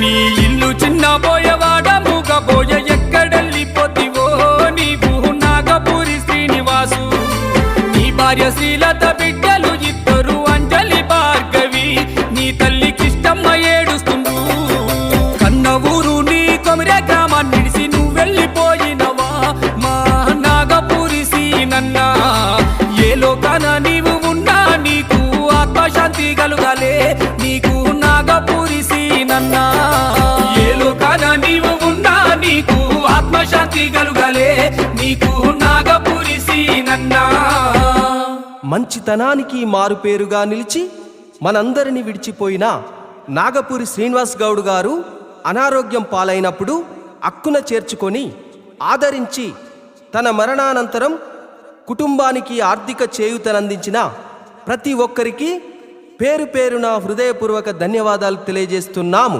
నీ ఇల్లు చిన్న బోయవాడ మూగబోయ ఎక్కడెళ్ళిపోతివో నీవు నాగపూరి శ్రీనివాసు. నీ భార్య శ్రీలత బిడ్డలు ఇద్దరు అంజలి భార్గవి. నీ తల్లికిష్టమ్మ ఏడుస్తుండు. కన్న ఊరు నీ కొమిరే గ్రామాన్ని నిడిసి నువ్వు వెళ్ళిపోయినవా మా నాగపూరి సీనన్నా. ఏ లోకాన నీవు ఉన్నా నీకు ఆత్మశాంతి కలుగాలే నీకు నాగపూరి సీనన్నా. ఏ లోకాన నీవు ఉన్నా నీకు ఆత్మశాంతి కలుగాలే నీకు నాగపూరి సీనన్నా. మంచితనానికి మారుపేరుగా నిలిచి మనందరిని విడిచిపోయిన నాగపూరి శ్రీనివాస్ గౌడ్ గారు అనారోగ్యం పాలైనప్పుడు అక్కున చేర్చుకొని ఆదరించి తన మరణానంతరం కుటుంబానికి ఆర్థిక చేయూతనందించిన ప్రతి ఒక్కరికి పేరు పేరున హృదయపూర్వక ధన్యవాదాలు తెలియజేస్తున్నాము.